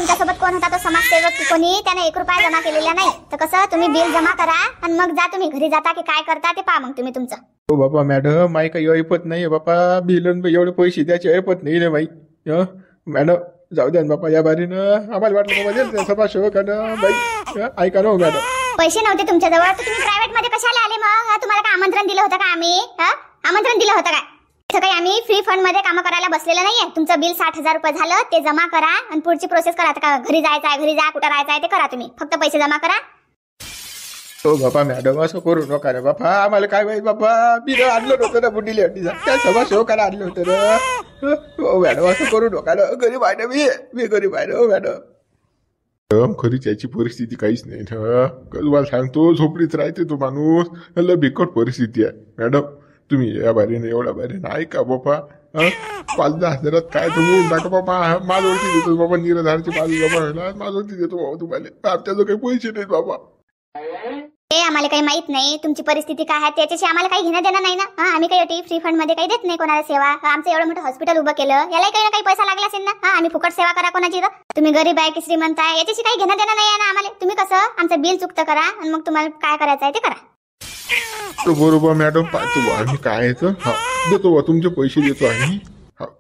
तुमच्यासोबत कोण होता तो समाजसेवक की कोणी, त्याने 1 रुपया जमा केलेला नाही. तर कसं तुम्ही बिल जमा करा आणि मग जा, तुम्ही घरी जाता की काय करता ते पहा मग तुम्ही तुमचं. हो बाबा मॅडम, माई काही ऐपत नाही बापा, बिलन एवढे पैसे द्यायचे ऐपत नाही ना बाई. मॅडम जाऊ द्या ना बापा, या बारीनं आम्हाला वाटलं बाबा समाजसेवकानं बाई. ऐका ना हो मॅडम, पैसे नव्हते तुमच्याजवळ तर तुम्ही प्रायव्हेट मध्ये कशाला आले मग? तुम्हाला काय आमंत्रण दिलं होतं का आम्ही? आमंत्रण दिलं होतं काय? इथं काही आम्ही फ्री फंड मध्ये काम करायला बसलेलं नाहीये. तुमचं बिल 60,000 रुपये झालं, ते जमा करा आणि पुढची प्रोसेस करा. का घरी जायचं आहे, घरी जा, कुठं राहायचं आहे ते करा. तुम्ही फक्त पैसे जमा करा. हो बापा मॅडम, असं करू नका रे बापा. आम्हाला काय माहिती बापा, बिल आणलं होतं ना बुडीले हड्डीचा, त्या समाजसेवकाला आणलं होतं ना. हो मॅडम, असं करू नका ना. गरीब आहे ना मी गरीब आहे ना हो मॅडम. खरी त्याची परिस्थिती काहीच नाही ना. तुम्हाला सांगतो, झोपडीत राहते तो माणूस, लय बिकट परिस्थिती आहे मॅडम. तुम्ही या बारीने एवढ्या बारीने ऐका बापा. 5-10 हजारात काय तुम्ही टाका बाबा. माझ्यावरती देतो बाबा, 19,000ची 5 जमा व्हायला माझ्यावरती देतो बाबा तुम्हाला. आमच्याजवळ काही पैसे नाहीत बाबा. ते आम्हाला काही माहित नाही तुमची परिस्थिती काय आहे, त्याच्याशी आम्हाला काही घेणं देणं नाही ना. आम्ही काही फ्री फंड मध्ये काही देत नाही कोणाला सेवा. आमचं एवढं मोठं हॉस्पिटल उभं केलं, याला काही ना काही पैसा लागला असेल ना. आम्ही फुकट सेवा करा कोणाची? तुम्ही गरीब आहे की श्रीमंत आहे याच्याशी काही घेणं देणं नाही आहे ना आम्हाला. तुम्ही कसं आमचं बिल चुकतं करा आणि मग तुम्हाला काय करायचं आहे ते करा. बरोबर मॅडम, पाहतो आम्ही काय आहे तर. देतो बा, तुमचे पैसे देतो आम्ही.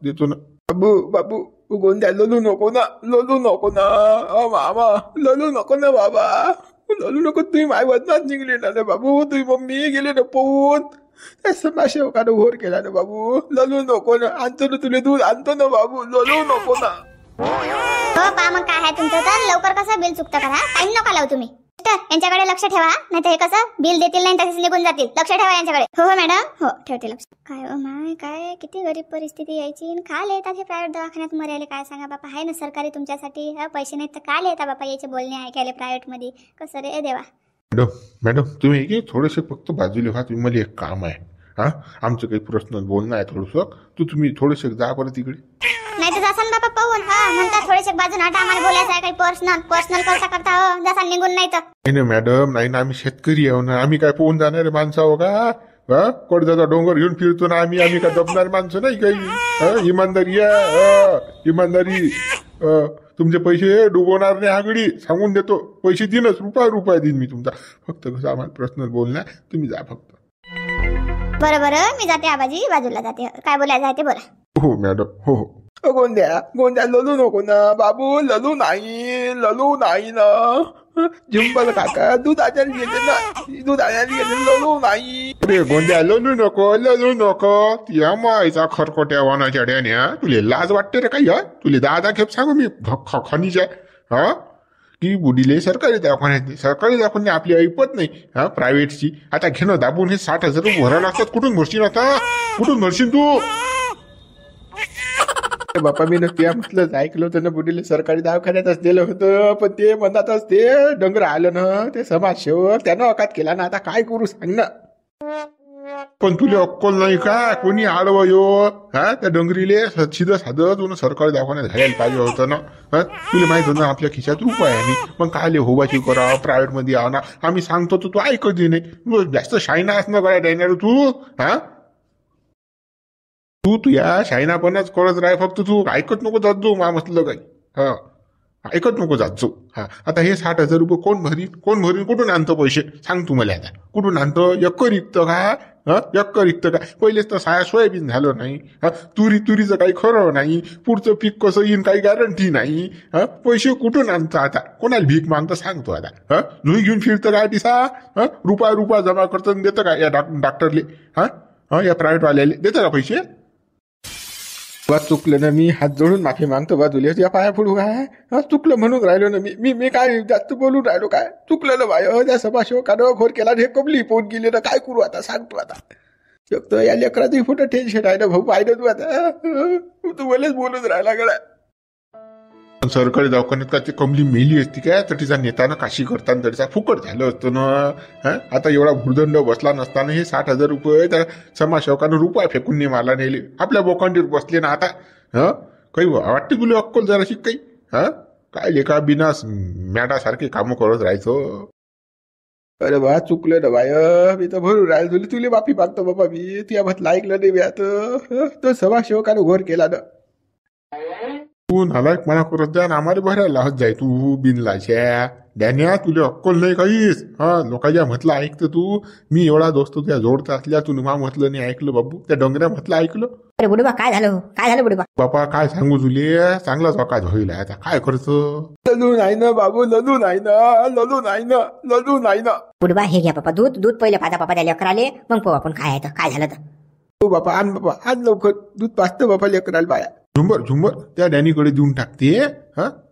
देतो ना. बाबू बाबू गोंद्या, ललू नको ना, ललू नको ना. मामा ललू नको ना बाबा, ललू नको. तुम्ही माय बदनात निघले ना रे बाबू. तुम्ही मम्मी गेले ना पोहून. त्या समाजसेवकानं घोर केला ना बाबू. ललू नको ना. आणतो ना तुला दूध आणतो ना बाबू, ललू नको ना. हो पा, मग काय आहे तुमचं तर लवकर कसं बिल चुकतं करा. टाइम नका लावू तुम्ही. यांच्याकडे लक्ष ठेवा, नाही तर हे कसं बिल देतील नाही तसेच निघून जातील. लक्ष ठेवा यांच्याकडे. हो हो मॅडम, हो ठेवते लक्ष. काय हो माय, काय किती गरीब परिस्थिती यायची. काय येतात हे प्रायव्हेट दवाखान्यात मरायला? काय सांगा बापा, आहे ना सरकारी तुमच्यासाठी. पैसे नाहीत तर काय येतात बापा याचे बोलणे ऐकायला प्रायव्हेट मध्ये. कसं रे देवा. मॅडम मॅडम तुम्ही थोडेसे फक्त बाजूला व्हा. तुम्ही मला एक काम आहे. आमचं काही प्रश्न बोलणं आहे थोडंसं. तुम्ही थोडेसे जा बरं तिकडे. नाही तर जासान बापा पाहून. म्हणतात थोडेसे बाजून हटा, आम्हाला बोलायचं आहे काही पर्सनल करता करता. हो जासान निघून. नाही तर नाही मॅडम, नाही ना, आम्ही शेतकरी आहो ना. आम्ही काय पोहून जाणारे माणसं आहो का? कडजाचा डोंगर घेऊन फिरतो ना आम्ही. आम्ही काय दबणारे माणसं नाही काही. इमानदारी आहे, इमानदारी. तुमचे पैसे डुबवणार नाही आगडी, सांगून देतो. पैसे देईनच, रुपया देईन मी तुमचा. फक्त कसं आम्हाला पर्सनल बोलणार. तुम्ही जा फक्त. बरं मी जाते आबाजी, बाजूला जाते. काय बोलायचं आहे ते बोला. हो मॅडम, हो हो. गोंद्या ललू नको ना बाबू. ललू नाही ना. जिंबल काका दूध आजारी गेले ललू नाही. अरे गोंद्या, ललू नको. त्या मायचा खरकोट्या वानाच्या डॅन्या. तुले लाज वाटते रे काही? तुले 10 खेप सांगू मी खनिजा की बुडीले सरकारी दवाखान्यात आपली ऐपत नाही. प्रायव्हेटची आता घेणं दाबून हे 60,000 रुपये भरायला लागतात. कुठून भरशील आता? कुठून भरशील तू? बापा मी नक्की म्हटलं, ऐकलं होतं ना बुडीले सरकारी दवाखान्यातच दिलं होतं. पण ते म्हणतातच ते डंगर आलं ना, ते समाजसेवक त्यानं अकात केला ना. आता काय करू सांग ना. पण तुला अक्कल नाही का? कोणी आडवं यो त्या डंगरीले सीधं साधं तुला सरकारी दवाखान्यात घालायला पाहिजे होतं ना. तुला माहित होतं ना आपल्या खिशात रुपये आहे. पण काय ले होबाची करा, प्रायव्हेट मध्ये आव ना. आम्ही सांगतो तू ऐकत नाही. जास्त शाईना असणं काय देणार तू. तू या शायनापणाच करत राह. फक्त तू ऐकत नको जात जाऊ. म्हटलं काही ऐकत नको जात जाऊ. आता हे 60,000 रुपये कोण भरीन? कुठून आणतो पैसे सांग तू मला. आता कुठून आणतो? यक्क रिक्त का? पहिलेच तर सोयाबीन झालं नाही. तुरीचं काही खरं नाही. पुढचं पीक कसं येईन काही गॅरंटी नाही. पैसे कुठून आणतो आता? कोणाला भीक मागतं सांगतो आता? जुई घेऊन फिरतं काय तिसा? रुपया जमा करतो देतं का या डॉक्टरले? या प्रायव्हेट वाल्याले देतं का पैसे? चुकलं ना मी, हात जोडून माफी मागतो बाजूला. या पाया पडू काय? चुकलं म्हणून राहिलो ना मी काय जास्त बोलून राहिलो काय? चुकलं ना बाय. त्या समाजसेवकानं घोर केला. हे कबली पोट गेले ना. काय करू आता सांगतो आता. शकतो या लेकरातही कुठं टेन्शन आहे ना भाऊ. पाहिलं तू आता. तू मलाच बोलून राहिला गड्या. सरकारी दवाखान्यात का ते कमली मेली असती काय तर तिचा नेताना काशी करताना तरीचा फुकट झालं असतं ना. आता एवढा भूर्दंड बसला नसताना हे 60,000 रुपये त्या समाजसेवकानं रुपया फेकून नाही मारला नेले. आपल्या बोकांडीवर बसले ना आता. काही वाटते तुला अक्कल जराशी काही? काय लेखा बिना मॅडासारखे कामं करत राहायचं. अरे बा चुकलं ना बाय. मी तर भरून राहिलो तुला माफी मागतो बाबा. मी तुझ्या म्हटलं ऐकलं नाही. मी आता तो समाजसेवकानं घोर केला ना. तू नालायक मना करत जा, आम्हाला भरायला लावत जाय तू बिनलाच्या. डॅन्या तुला अक्कल नाही काहीच. लोकांच्या म्हटलं ऐकतं तू. मी एवढा दोस्त तुझ्या जोडता असल्या तू मा म्हटलं नाही ऐकलं बाबू. त्या डोंगऱ्या म्हटलं ऐकलं. अरे बुडूबा काय झालं बुडूबा? बापा काय सांगू तुले, चांगलाच अकाज होईल आता काय करतो. ललू नाही ना बाबू, ललू नाही ना. बुडूबा हे घ्या बापा, दूध पहिले पाजा बापा त्या लेकराले, मग पाहू आपण काय झालं तर. हो बापा आण बापा, आज लवकर दूध पाजतं बापा लेकराला बाया. झुंबर त्या डॅनीकडे देऊन टाकते.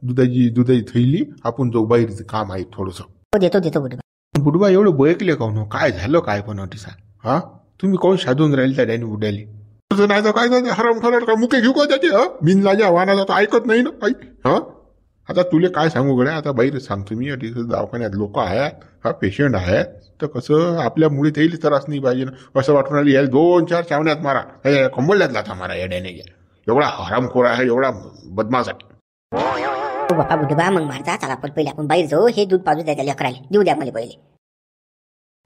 दुधाची थैली. आपण जो बाहेरचं काम आहे थोडस. देतो बुडूबा. बुडबा एवढं बयकले काऊन, काय झालं काय पण अटीसा. तुम्ही कोण साधून राहील त्या डॅनी बुड्याली. तुझं नाही तर काय हरम फरड का मुके घेऊ का त्याचे. बिनलाजा वाहनाचा तर ऐकत नाही ना काही. आता तुले काय सांगू गड्या, आता बाहेर सांगतो मी. दवाखान्यात लोक आहेत, पेशंट आहेत, तर कसं आपल्यामुळे तेही त्रास नाही पाहिजे ना. असं वाटून राहिली याला 2-4 चावण्यात मारा, कंबळल्यात लाथा मारा या डॅने. एवढा हरामखोर आहे, एवढा बदमासाठी. बापा बुडूबा मग मारता चला पहिले आपण बाहेर जाऊ. हे दूध पाजू द्या त्या लेकराले, देऊ द्या मला पहिले.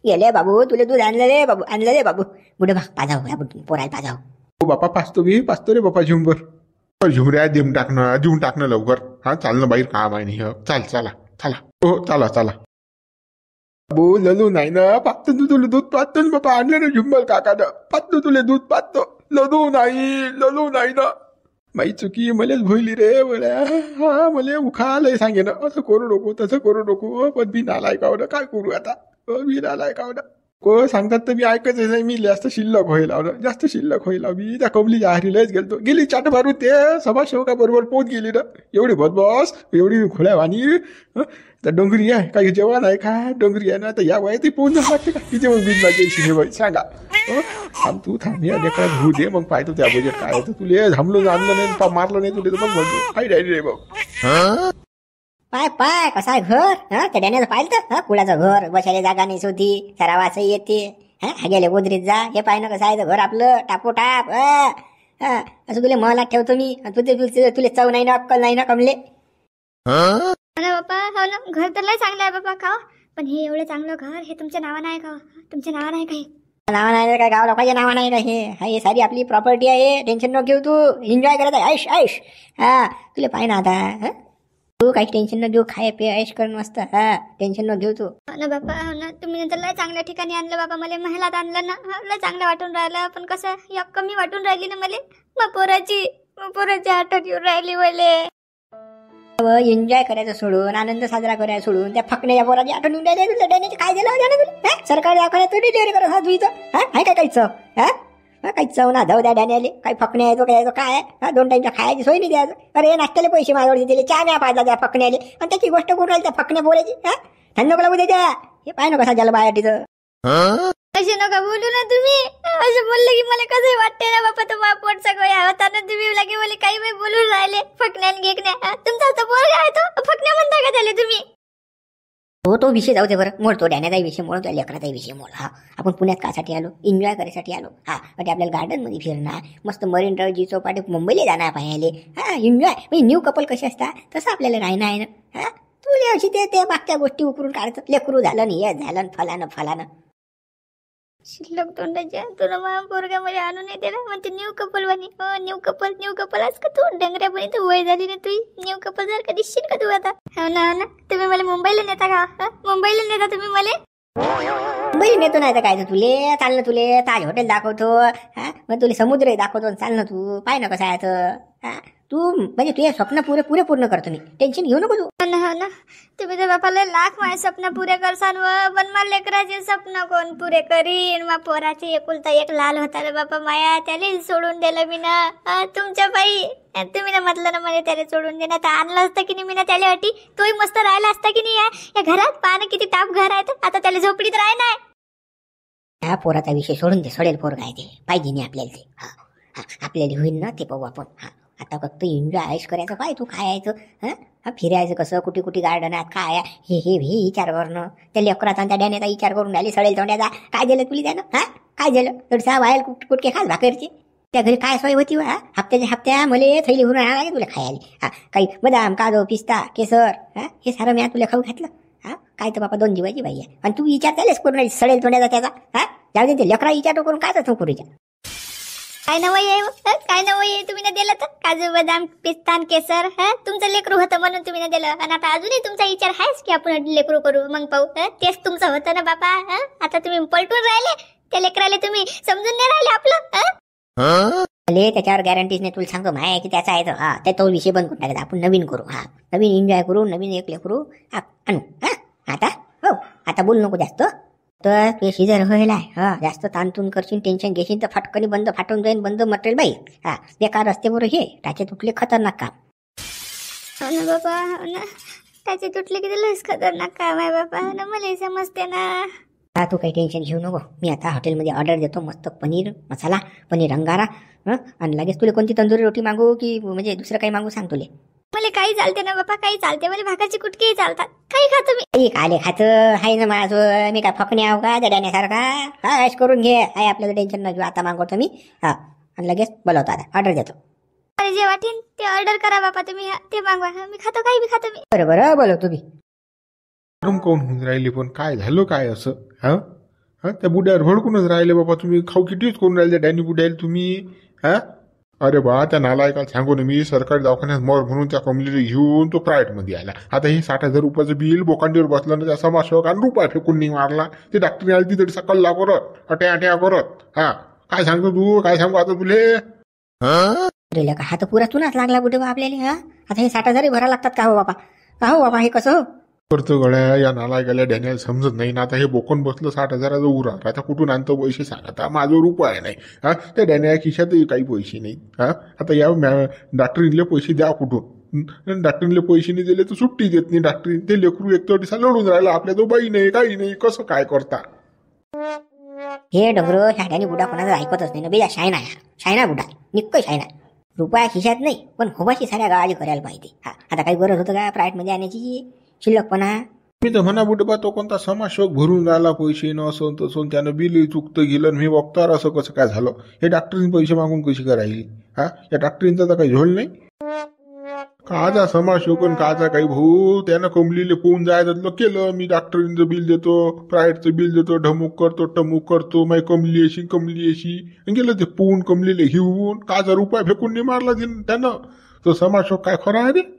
गेले बाबू, तुला दूध आणलं रे बाबू. बुडूबा पाजाव पोराला पाजाव. हो बापा पाचतो रे बापा झुंबर. झुमऱ्या देऊन टाकणं लवकर. चालणं बाहेर काम आहे नाही. चला हो चला. बाबू ललू नाही ना पाहतो तू, तुला दूध पाहतो ना बापा. आणलं ना झुंबर काकानं, पाहतो तुला दूध पाहतो. ललू नाही ना. माई चुकी मलेच भोयली रे बड्या. मले उखालय सांगे ना, असं करू नको तसं करू नको. पण मी नालाय कावडं काय करू आता. मी नालाय कावडं को सांगतात तर मी ऐकत नाही. मी जास्त शिल्लक होईल. मी त्या कमलीच्या हारीलाच गेली चाट मारू. ते समाजसेवका बरोबर पोच गेली ना. एवढी बदमास, एवढी खोळ्यावानी. त्या डोंगरी आहे काही जेवण आहे काय. डोंगरी आहे ना, तर या वयात ती पोच लागते का. तिथे मग बिन लागेल बाई सांगा. तू थांब या लेकरा घेऊ दे, मग पाहतो त्या बजेट काय होतं. तुला थांबलो आणलं नाही मारलं नाही तुला तर मग म्हणतो काय डायरी रे भाऊ. पाय कसा आहे घर. त्या डॅनेचं पाहिलं तर कुणाचं घर बसायला जागा नाही होती. सरावाचं येते. गेले गोदरीत जा. हे पाहिलं कसं आहे घर आपलं टापोटाप. असं तुला महलात ठेवतो मी. तुला चव नाही ना, अक्कल नाही ना कमले. बापा हो ना, घर तर लय चांगलं आहे बाबा का. पण हे एवढं चांगलं घर हे तुमच्या नावानं आहे का. तुमच्या नावानं आहे काही नावा नाही काय, गाव लोकांच्या नावा नाही का. हे सारी आपली प्रॉपर्टी आहे. टेन्शन न घेऊ तू. एन्जॉय करत आहे ऐश. तुला पाहिजे ना आता. तू काही टेन्शन न घेऊ. खाय पे ऐश कर मस्त. टेन्शन न घेऊ तू. ना बापा हो ना, तुम्ही नंतर लय चांगल्या ठिकाणी आणलं बाबा. मला महिलात आणलं ना, लय चांगलं वाटून राहिलं. पण कसं एक कमी वाटून राहिली ना मला. पोराची आठवण येऊन राहिली मले. एन्जॉय करायचं सोडून, आनंद साजरा करायचा सोडून त्या फकण्याच्या पोराची आठवण येऊन राहिली. तुला डॅनेची काय दिलं सरकारी दवाखान्यात तू डिलिव्हरी करत हा तुझं. आहे काय काही चव. काही चव ना जाऊ द्या डॅन्याले. काही फकण्या यायचो काय काय. 2 टाईमच्या खायची सोय नाही द्यायचं. अरे नाश्त्याला पैसे माझ्यावर दिले, चहा म्या पाहिजे त्या फकण्याले. आणि त्याची गोष्ट करून राहिली त्या फकण्या बोलायची. थंड नको लागू द्यायच्या. हे पाय ना कसा झालं बाया तिथं. असे नका बोलू ना तुम्ही. असं बोललं की मला कसं वाटते ना बापा. तो पोटचा गोया होता ना, तुम्ही लगे मला काही वेळ बोलून राहिले. फकण्यान घेकण्या. तुमचा तो पोरगा आहे तो फकण्या म्हणता का त्याला तुम्ही. तो विषय जाऊ दे बरं. मोडतो डॅन्याचा विषय मोड, त्या लेकराचा विषय मोड. आपण पुण्यात कासाठी आलो, एन्जॉय करायसाठी आलो. म्हणजे आपल्याला गार्डन मध्ये फिरणार, मस्त मरीन ड्राईव्ह जी चौपाटी मुंबईला जाणार पाहायले. एन्जॉय म्हणजे न्यू कपल कसे असतात तसं आपल्याला राहणं आहे ना. तुला अशी ते मागच्या गोष्टी उकरून काढतात. लेकरू झालं नाही, हे झालं फलानं. शिल्लक तोंडाच्या तुला माझ्या पोरगा मला आणून नाही दिला. म्हणते न्यू कपल वाणी. न्यू कपल आज का तू डंगऱ्यापणी तू वय झाली ना. तू न्यू कपल जर का दिसशील का तू आता. हो ना तुम्ही मला मुंबईला नेता का. मुंबईला नेता तुम्ही मला. मुंबईला नेतो नाही तर काय तर तुले. चाल ना तुले ताज हॉटेल दाखवतो. मग तुला समुद्र दाखवतो. चाल ना तू. पाय ना कसं आहे तर. तू म्हणजे तुझे स्वप्न पुरे पूर्ण करतो मी. टेन्शन घेऊ नको तू. हो ना तुम्ही तर बापाला लाख माझे स्वप्न पुरे करसान. पण मला लेकराचे स्वप्न कोण पुरे करीन. मा पोराचे एकुलता एक लाल होता रे बापा माया. त्याला सोडून दिलं मी ना. तुमच्या बाई तुम्ही ना म्हटलं ना मला त्याला सोडून दे ना. तर आणलं असतं की नाही मी ना त्याला अटी. तोही मस्त राहिला असता की नाही. या घरात पाहणं किती टाप घर आहे. आता त्याला झोपडीत राह नाही. ह्या पोराचा विषय सोडून दे. सडेल पोर काय ते पाहिजे नाही आपल्याला. ते आपल्याला होईल ना ते पाहू आपण. आता फक्त एन्जॉय आयश करायचं. काय तू खायचं. फिरायचं कसं, कुठे गार्डनात काय हे विचार करणं. त्या लेकराचा त्या डॅन्याचा विचार करून राहिली. सडेल तोंड्याचा काय दिलं तुला त्यानं. काय दिलं थोडसा बाहेर कुटके खास भाकरची. त्या घरी काय सोय होती. हप्त्या मला थैली भरून आणायला तुला खायला. काही बदाम काजू पिस्ता केसर हे सारं मी तुला खाऊ घातलं. काय तर बापा 2 जीवाची बाई आहे. आणि तू विचार त्यालाच करून राहिली सडेल तोंड्याचा त्याचा. जाऊ दे ते लेकरा विचार करून काय तर करूच्या. काय नवई आहे काय नवई आहे तुम्ही ना दिलं तर काजू बदाम पिस्ता आणि केसर तुमचं लेकरू होतं म्हणून तुम्ही ना दिलं आणि आता अजूनही तुमचा विचार आहेच की आपण लेकरू करू मग पाहू तेच तुमचं होतं ना बापा आता तुम्ही पलटून राहिले त्या लेकराले तुम्ही समजून नाही राहिले आपलं भले त्याच्यावर गॅरंटीज नाही तुला सांगतो माय की त्याचा आहे तर तो विषय बंद करून टाकायचा आपण नवीन करू नवीन एन्जॉय करू नवीन एक लेकरू आणू आता हो आता बोलू नको जास्त तर ते शिजर व्हायला जास्त ताणतून करशील टेन्शन घेशील तर फटकनी बंद फाटून जाईन बंद मटेरियल बाई बेकार रस्ते बरोबर हे टाचे तुटले खतरनाक काम हो ना बाबा हो ना त्याचे तुटले किती लस खतरनाक काम आहे बाबा ना मला समजते ना तू काही टेन्शन घेऊ नको मी आता हॉटेलमध्ये ऑर्डर देतो मस्त पनीर मसाला पनीर अंगारा आणि लगेच तुला कोणती तंदुरी रोटी मागू की म्हणजे दुसरं काही मागू सांग तुले मला काही चालते ना बाबा काही चालते मला भाकरची कुटकेही चालतात काही खा तुम्ही काले खातं हाय ना माझं मी काय फकणे आहो का जड्याण्यासारखा ऐश करून घे आहे आपल्याला टेन्शन न घेऊ आता मागवतो मी आणि लगेच बोलवतो आता ऑर्डर देतो अरे जे वाटेन ते ऑर्डर करा बाबा तुम्ही ते मागवा मी खातो काही बी खातो मी बरोबर बोलवतो मी गरम काऊन होऊन राहिले पण काय झालं काय असं त्या बुड्यावर भडकूनच राहिले बाबा तुम्ही खाऊ कितीच करून राहिले डॅनी बुड्याला तुम्ही अरे बा त्या नालायकाला सांगू ना मी सरकारी दवाखान्यात मर म्हणून त्या कमलीला घेऊन तो प्रायव्हेटमध्ये आला आता हे 60,000 रुपयाचं बिल बोकांडीवर बसलं ना त्या समाजसेवक आणि रुपया फेकून नाही मारला ते डॉक्टर आली तिथे सकल्ला करत अट्या करत काय सांगतो तू काय सांगू आता तुले हा तर पुरा चुनाच लागला बुढे बा आपल्याला आता हे 60,000 भरा लागतात का हो बाबा हे कसं करतो गळ्या या नालायकाला डॅनियल समजत नाही ना आता हे बोकून बसलं 60,000चं उरा आता कुठून आणतो पैसे सांग आता माझं रुपये नाही त्या डॅनिया खिशातही काही पैसे नाही आता या डॉक्टरीनले पैसे द्या कुठून डॉक्टरीनले पैसे नाही दिले तर सुट्टी देत नाही डॉक्टरीन ते लेकरू एक तर दिसा लढून राहिला आपल्या तो बाई नाही काही नाही कसं काय करता हे डोंगर शाण्याने बुडा कोणाचं ऐकतच नाही ना बेजा शायना बुडा निक्क शायना रुपया खिशात नाही पण खोबाशी साऱ्या गावाची करायला पाहिजे आता काही गरज होतं का प्रायव्हेटमध्ये आणण्याची शिल्लकपणा मी तर म्हणा बुडबा तो कोणता समाजसेवक भरून राहिला पैसे न असं तसं त्यानं बिल चुकतं गेलं मी बघतार असं कसं काय झालं हे डॉक्टरीने पैसे मागून कशी करायली या डॉक्टरींचा तर काही झोल नाही काचा समाजसेवक काचा काही भाऊ त्यानं कमलीले पोहून जायचं केलं मी डॉक्टरींचं बिल देतो प्रायव्हेटचं बिल देतो ढमुक करतो माही कमली अशी गेलं ते पोहून कमलीले घेऊन काचा रुपया फेकून नाही मारला त्यानं तो समाजसेवक काय खरा आहे रे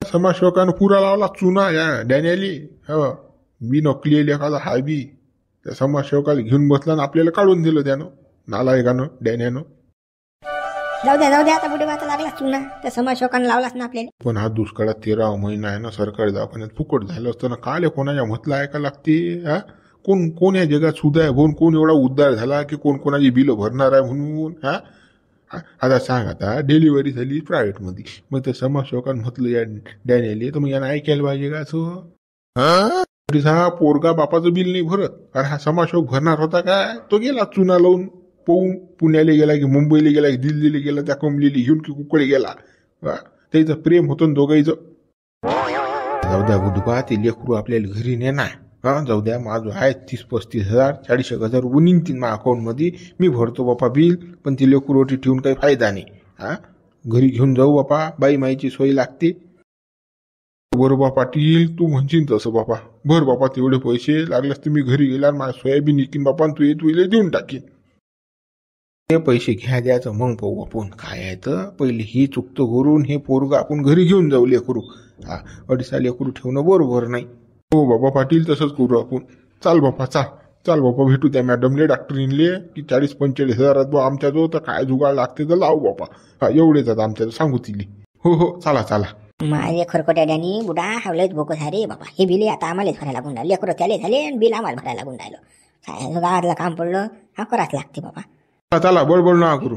समाजसेवकानं पुरा लावला चुना या डॅनियली मी नकली लेखाचा हाय बी त्या समाजसेवकाला घेऊन बसला आणि आपल्याला काढून दिलं त्यानं नालायकानं डॅनियानं जाऊ द्या आता बुढे बाता लागला चुना त्या समाजसेवकानं लावलाच ना आपल्याला पण हा दुष्काळात 13 महिना आहे ना सरकारी दवाखान्यात फुकट झालं असतं ना काले कोणाच्या म्हटलं ऐका लागते कोण या जगात सुद्धा आहे म्हणून कोण एवढा उद्धार झाला की कोण कोणाची बिलं भरणार आहे म्हणून आता सांग आता डिलिव्हरी झाली प्रायव्हेटमध्ये मग त्या समाजसेवकानं म्हटलं या डॅनियली तर मग यानं ऐकायला पाहिजे का असं हा पोरगा बापाचं बिल नाही भरत अरे हा समाजसेवक भरणार होता काय तो गेला चुना लावून पोहून पुण्याला गेला की मुंबईला गेला की दिल्लीला गेला त्या कमलीला घेऊन की कुकडे गेला त्याचं प्रेम होतं दोघांचं जाऊ द्या बुडबा ते लेकरू आपल्याला घरी नेणार जाऊ द्या माझं आहे 30-35 40,000 रुपये निघतील माझ्या अकाउंटमध्ये मी भरतो बापा बिल पण ती लेकरू रोटी ठेवून काही फायदा नाही घरी घेऊन जाऊ बापा बाई माईची सोय लागते बरोबर पाटील तू म्हणशील तसं बापा भर बापा तेवढे पैसे लागलेस तर मी घरी गेला माझ्या सोयाबीन निकीन बापा तू देऊन टाकीन ते पैसे घ्या द्यायचं मग पाहू आपण काय आहे तर पहिले ही चुकतं करून हे पोरग आपण घरी घेऊन जाऊ लेकरू अडीचा लेकरू ठेवणं बरोबर नाही हो बाबा पाटील तसंच करू आपण चाल बापा भेटू त्या मॅडमले डॉक्टरीनले की 40-45 हजारात बा आमच्याजवळ तर काय जुगाड लागते तर लावू बापा एवढेच आता आमच्याजवळ सांगू तिली हो चला माझे खरकोट्याड्यानी बुडा हवलेच बोकस अरे बाबा हे बिल आता आम्हालाच भरायला लागून राहिलं लेकरं त्याले झाले आणि बिल आम्हाला भरायला लागून राहिलं गावातलं काम पडलं कराच लागते बाबा चला बडबड ना करू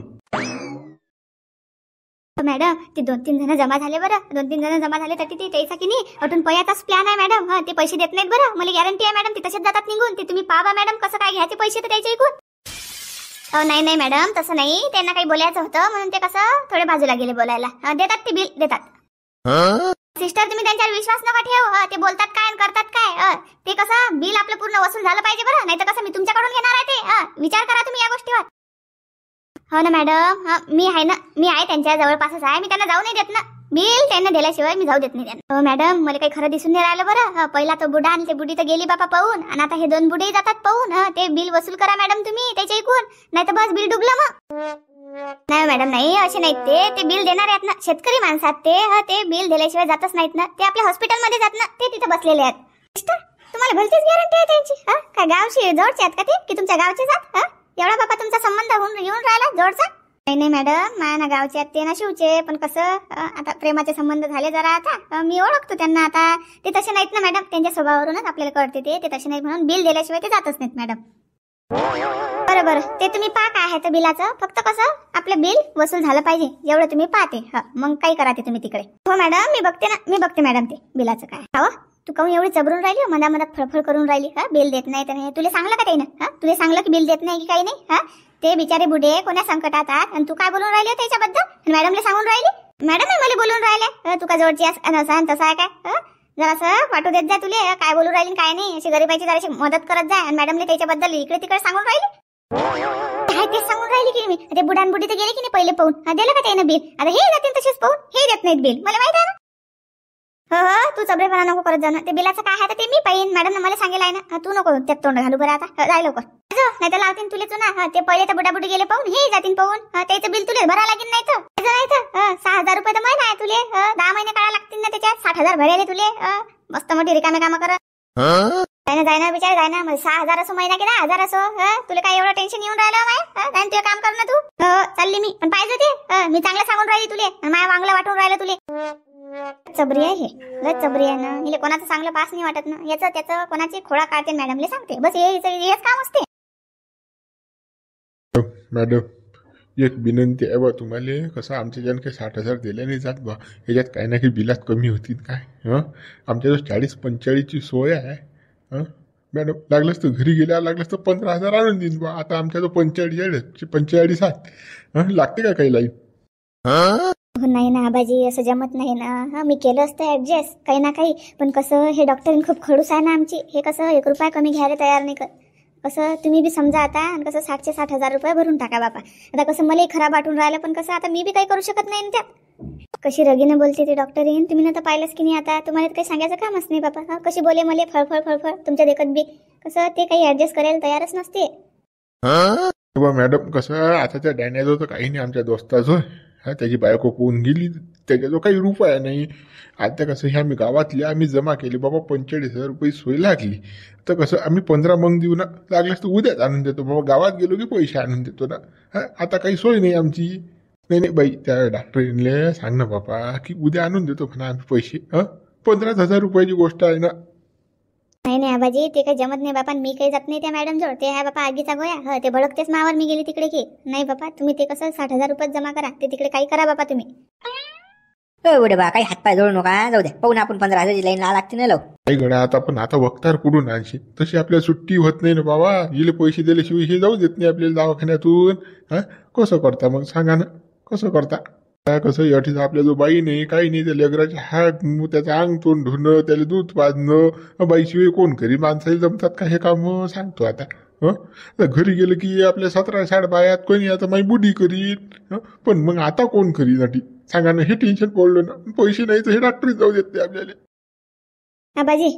मॅडम ते 2-3 जण जमा झाले बरं 2-3 जण जमा झाले तर ते त्याचा की नाही अजून पयाचाच प्लॅन आहे मॅडम ते पैसे देत नाहीत बरं मला गॅरंटी आहे मॅडम ते तसेच जातात निघून ते तुम्ही पाहा मॅडम कसं काय घ्यायचे पैसे तर द्यायचे ऐकून नाही मॅडम तसं नाही त्यांना काही बोलायचं होतं म्हणून ते कसं थोडे बाजूला गेले बोलायला देतात ते बिल देतात सिस्टर तुम्ही त्यांच्यावर विश्वास नका ठेव ते बोलतात काय आणि करतात काय ते कसं बिल आपलं पूर्ण वसूल झालं पाहिजे बरं नाही तर कसं मी तुमच्याकडून घेणार आहे ते विचार करा तुम्ही या गोष्टीवर हो ना मॅडम मी आहे त्यांच्या जवळपासच आहे मी त्यांना जाऊ नाही देत ना बिल त्यांना दिल्याशिवाय मी जाऊ देत नाही त्यांना. हो मॅडम, मला काही खरं दिसून नाही राहिलं बरं. पहिला तो बुडा आणि ते बुडी तर गेली बापा पाहून, आणि आता हे 2 बुडेही जातात पाहून. ते बिल वसूल करा मॅडम तुम्ही त्याच्या ऐकून, नाही तर बस बिल डुबलं मग. नाही मॅडम, नाही असे नाहीत ते बिल देणार आहेत ना, शेतकरी माणसात ते बिल दिल्याशिवाय जातच नाहीत ना. ते आपल्या हॉस्पिटलमध्ये जात ना, ते तिथे बसलेले आहेत. मिस्टर, तुम्हाला भलतीच गॅरंटी आहे त्यांची? काय गावशी जवळचे आहेत का ते, की तुमच्या गावचे जात? एवढा बाबा तुमचा संबंध येऊन राहिला जवळचा? नाही मॅडम, माझ्या ना गावचे आहेत ते ना शिवचे, पण कसं आता प्रेमाचे संबंध झाले जरा. आता मी ओळखतो त्यांना. आता ते तसे नाहीत ना मॅडम, त्यांच्या स्वभावावरूनच आपल्याला कळते ते तसे नाहीत, म्हणून बिल दिल्याशिवाय ते जातच नाहीत मॅडम. बरोबर, ते तुम्ही पहा काय आहे तर बिलाचं. फक्त कसं आपलं बिल वसूल झालं पाहिजे एवढं तुम्ही पाहते. मग काही करा ते तुम्ही तिकडे. हो मॅडम, मी बघते मॅडम ते बिलाचं काय. हो, तू काहून एवढी चबरून राहिली, मधामधात फळफळ करून राहिली? बिल देत नाही तर तुला सांगलं का त्यानं? तुला सांगलं की बिल देत नाही की काही नाही? ते बिचारे बुडे कोण्या संकटात आहेत, आणि तू काय बोलून राहिली त्याच्याबद्दल? मॅडमला सांगून राहिली? मॅडम मला बोलून राहिले तू का जवळची असा तसा आहे काय? जरासं वाटू देत जा तुले काय बोलून राहिली काय नाही. अशी गरीबाची जराशी मदत करत जा, आणि मॅडमने त्याच्याबद्दल इकडे तिकडे सांगून राहिली. काय तेच सांगून राहिली की मी. ते बुडान बुडी तर गेले की नाही पहिले पाहून, दिलं का त्यानं बिल? आता हे जातील तसेच पाहून, हे देत नाहीत बिल, मला माहित आहे ना. हो, तू चबरेपणा नको करत जाणं. ते बिलाचं काय आहे तर ते मी पाहिन, मॅडम मला सांगेल आहे ना. तू नको त्यात तोंड घालू बरं. आता जाय लवकर, नाही तर लावतीन तुले चुना. ते पहिले तर बुडाबुडी गेले पाहून, हे जातील पाहून. त्याचं बिल तुले भरा लागेल. नाही तर 6,000 रुपये तर महिना आहे तुले. 10 महिने काढा लागतील ना त्याच्यात. 60,000 भरायले तुले. मस्त मोठी रिकामे कामं कर. जाय ना बिचार, जाय ना. 6,000 असो महिना की 10,000 असो, तुला काय एवढं टेन्शन येऊन राहिलं माय? तुझं काम कर ना तू. चालली मी, पण पाहिजे ते मी चांगलं सांगून राहिली तुले, माया वांगलं वाटून राहिलं तुले. चबरी आहे हे, लय चबरी आहे ना. हिला कोणाचं चांगलं पास नाही वाटत ना. याचं त्याचं कोणाची खोडा काढते मॅडमले सांगते, बस हेच काम असते. मॅडम, एक विनंती आहे बा तुम्हाला. कसं आमच्या ज्यानं काही 60,000 दिल्या नाही जात बा. याच्यात काही ना काही बिलात कमी होतील काय? आमच्या 40-45ची सोय आहे. मॅडम, लागलंच तर घरी गेल्या लागलंच तर 15,000 आणून देईन बा. आता आमच्या 45 आहेत. लागते का काही लाईन? नाही ना आबाजी, असं जमत नाही ना. मी केलं असतं ऍडजस्ट काही ना काही, पण कसं हे डॉक्टरीन खूप खडूस आहे ना आमची. हे कसं 1 रुपया कमी घ्यायला तयार नाही. कसं तुम्ही बी समजा आता, आणि कसं 60,000 रुपये भरून टाका बापा. आता कसं मलाही खराब वाटून राहिलं, पण कसं आता मी बी काही करू शकत नाही त्यात. कशी रगीनं बोलते ते डॉक्टरीन, तुम्ही ना तर पाहिलंच की नाही. आता तुम्हाला काही सांगायचं कामच नाही बापा. कशी बोले मला फळफळ तुमच्या देखत बी. कसं ते काही ऍडजस्ट करायला तयारच नसते. मॅडम, कसं आता त्या डॅन्याजो तर काही नाही आमच्या दोस्ताजो. त्याची बायको पोहून गेली, त्याच्याजवळ काही रुपया नाही. आता कसं हे आम्ही गावातले आम्ही जमा केले बाबा. 45,000 रुपये सोय लागली. तर कसं आम्ही 15 मग देऊ ना. लागल्यास तर उद्याच आणून देतो बाबा. गावात गेलो की पैसे आणून देतो ना. आता काही सोय नाही आमची. नाही बाई, त्या डॉक्टरीनले सांग ना बाबा की उद्या आणून देतो म्हणा आम्ही पैसे. 15,000 रुपयाची गोष्ट आहे ना. नाही आबाजी, ते काही जमत नाही बापा. मी काही जात नाही त्या मॅडम जवळ. ते आहे बापा आगीचा गोया. ते भडकतेच मावर मी गेली तिकडे की नाही बापा. तुम्ही ते कसं 60,000 रुपये जमा करा, ते तिकडे काही करा बापा तुम्ही. एवढे बा काही हातपाय जोडू नका. जाऊ द्या, पाहून आपण 15,000ची लाईन ला लागते ना लव. काही गड्या आता, पण आता वक्तार कुठून आणशी? तशी आपल्याला सुट्टी होत नाही ना बाबा. हिला पैसे दिल्याशिवाय हे जाऊ देत नाही आपल्याला दवाखान्यातून. कसं करता मग सांगा ना, कसं करता? कसं याठी आपल्या जो बाई नाही काही नाही, त्या लेकराचे हात त्याचं अंग तोंड धुणं, त्याला दूध पाजणं, बाईशिवाय कोण करी? माणसाला जमतात का हे काम? सांगतो आता. घरी गेलं की आपल्या 17-18 बायात कोणी आता माई बुडी करीन. पण मग आता कोण करी नाटी सांगा ना? हे टेन्शन पडलं ना. पैसे नाही तर हे डॉक्टरी जाऊ देत नाही आपल्याला. आबाजी,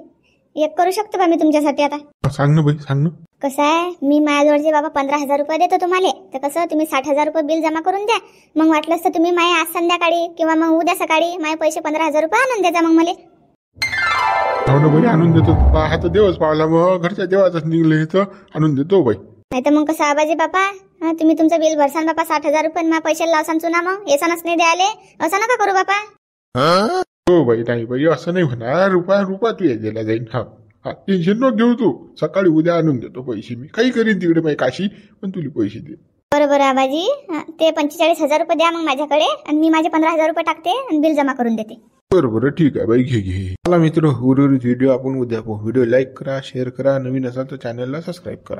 एक करू शकतो का मी तुमच्यासाठी आता? सांग ना बाई, सांग ना. कसं आहे, मी माझ्याजवळचे बाबा 15,000 रुपये देतो तुम्हाला. तर कसं तुम्ही 60,000 रुपये बिल जमा करून द्या. मग वाटलंच तर तुम्ही माझ्या आज संध्याकाळी किंवा मग उद्या सकाळी माझे पैसे 15,000 रुपये आणून द्या मग मला. हो ना बाई, आणून देतो. हा तर देवच पावला. मग घरच्या देवाच निघले तर आणून देतो बाई. नाही तर मग कसं आबाजी बापा, तुम्ही तुमचं बिल भरसान बापा 60,000 रुपये. मग पैशाला लावसान चुना. मग येसानच नाही द्याले, असं नका करू बापा. हो बाई, नाही बाई, असं नाही होणार. रुपया तू यायला जाईन. टेन्शन नको घेऊ तू. सकाळी उद्या आणून देतो पैसे. मी काही करीन तिकडे माही काशी, पण तुला पैसे दे. बरोबर आबाजी. ते 45,000 रुपये द्या मग माझ्याकडे, आणि मी माझे 15,000 रुपये टाकते आणि बिल जमा करून देते. बरोबर, ठीक आहे बाई, घे. चला मित्र, उर्वरित व्हिडिओ आपण उद्या पाहू. व्हिडिओ लाईक करा, शेअर करा. नवीन असाल तर चॅनलला सबस्क्राईब करा.